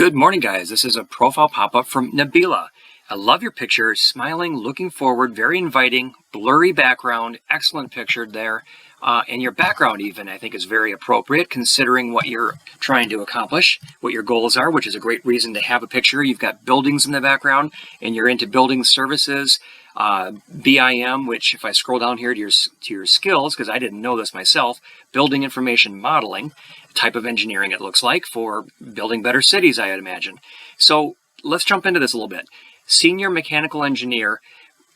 Good morning, guys. This is a profile pop-up from Nabila. I love your picture, smiling, looking forward, very inviting, blurry background, excellent picture there. And your background even, I think, is very appropriate considering what you're trying to accomplish, what your goals are, which is a great reason to have a picture. You've got buildings in the background and you're into building services, BIM, which if I scroll down here to your skills, because I didn't know this myself, building information modeling, type of engineering it looks like for building better cities, I would imagine. So let's jump into this a little bit. Senior mechanical engineer,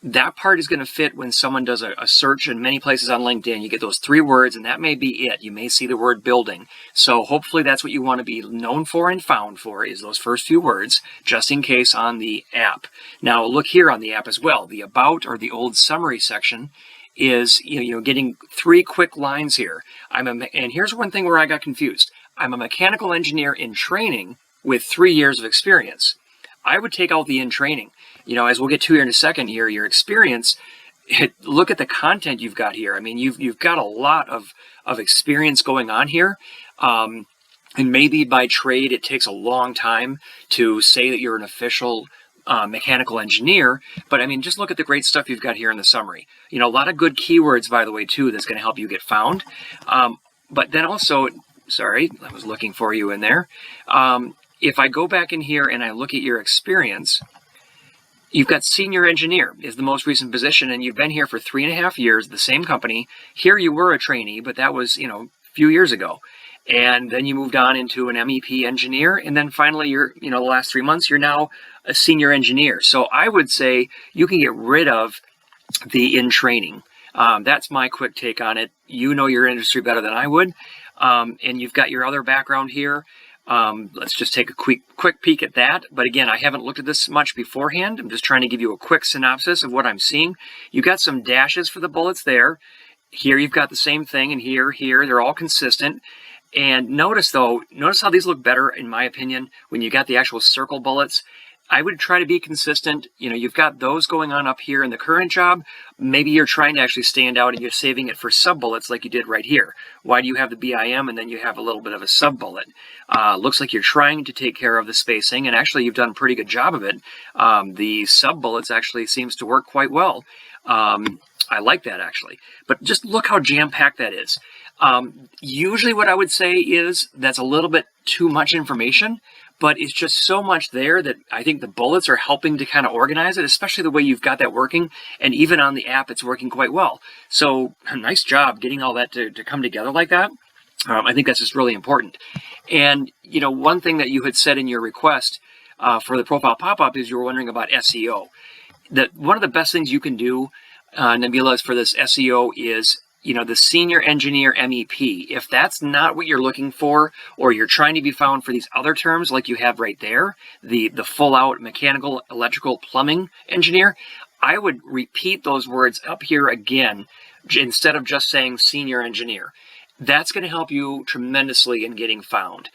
that part is going to fit when someone does a search in many places on LinkedIn. You get those 3 words and that may be it. You may see the word building. So hopefully that's what you want to be known for and found for, is those first few words, just in case on the app. Now look here on the app as well. The about or the old summary section is getting 3 quick lines here. And here's one thing where I got confused. I'm a mechanical engineer in training with 3 years of experience. I would take out the in training. As we'll get to here in a second here, your experience, look at the content you've got here. I mean, you've got a lot of experience going on here. And maybe by trade, it takes a long time to say that you're an official mechanical engineer, but I mean, just look at the great stuff you've got here in the summary. A lot of good keywords, by the way, too, that's going to help you get found. But then also, sorry, I was looking for you in there. If I go back in here and I look at your experience, you've got senior engineer is the most recent position, and you've been here for 3.5 years, the same company. Here you were a trainee, but that was, a few years ago. And then you moved on into an MEP engineer, and then finally you're, the last 3 months, you're now a senior engineer. So I would say you can get rid of the in training. That's my quick take on it. You know your industry better than I would. And you've got your other background here. Let's just take a quick peek at that. But again, I haven't looked at this much beforehand. I'm just trying to give you a quick synopsis of what I'm seeing. You've got some dashes for the bullets there. Here you've got the same thing, and here, they're all consistent. And notice how these look better, in my opinion, when you got the actual circle bullets. I would try to be consistent. You've got those going on up here in the current job. Maybe you're trying to actually stand out and you're saving it for sub-bullets like you did right here. Why do you have the BIM and then you have a little bit of a sub-bullet? Looks like you're trying to take care of the spacing, and actually you've done a pretty good job of it. The sub-bullets actually seems to work quite well. I like that, actually. But just look how jam-packed that is. Usually what I would say is that's a little bit too much information, but it's just so much there that I think the bullets are helping to kind of organize it, especially the way you've got that working. And even on the app, it's working quite well. So nice job getting all that to come together like that. I think that's just really important. And, one thing that you had said in your request for the profile pop-up is you were wondering about SEO. One of the best things you can do, Nabila, for this SEO is the senior engineer MEP. If that's not what you're looking for, or you're trying to be found for these other terms like you have right there, the full out mechanical, electrical, plumbing engineer, I would repeat those words up here again instead of just saying senior engineer. That's going to help you tremendously in getting found.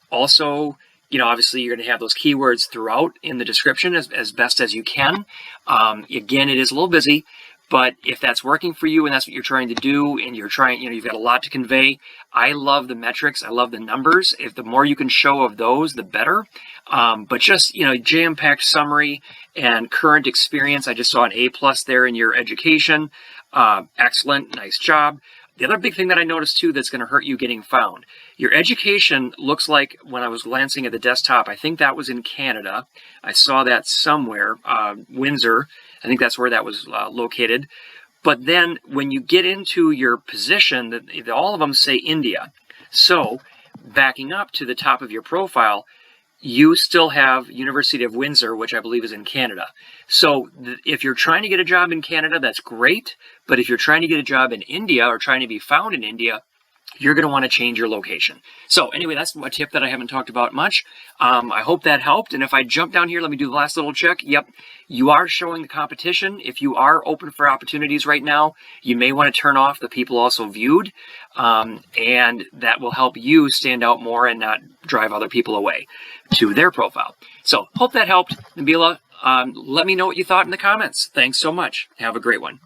Also, obviously you're going to have those keywords throughout in the description as best as you can. Again, it is a little busy, but if that's working for you and that's what you're trying to do, and you've got a lot to convey, I love the metrics. I love the numbers. If the more you can show of those, the better. But just, jam-packed summary and current experience. I just saw an A+ there in your education. Excellent. Nice job. The other big thing that I noticed too that's going to hurt you getting found, your education looks like, when I was glancing at the desktop, I think that was in Canada. I saw that somewhere, Windsor. I think that's where that was located. But then when you get into your position, all of them say India. So backing up to the top of your profile, you still have University of Windsor, which I believe is in Canada. So if you're trying to get a job in Canada, that's great. But if you're trying to get a job in India or trying to be found in India, you're going to want to change your location. So anyway, that's a tip that I haven't talked about much. I hope that helped. And if I jump down here, let me do the last little check. Yep, you are showing the competition. If you are open for opportunities right now, you may want to turn off the people also viewed. And that will help you stand out more and not drive other people away to their profile. So hope that helped. Nabila, let me know what you thought in the comments. Thanks so much. Have a great one.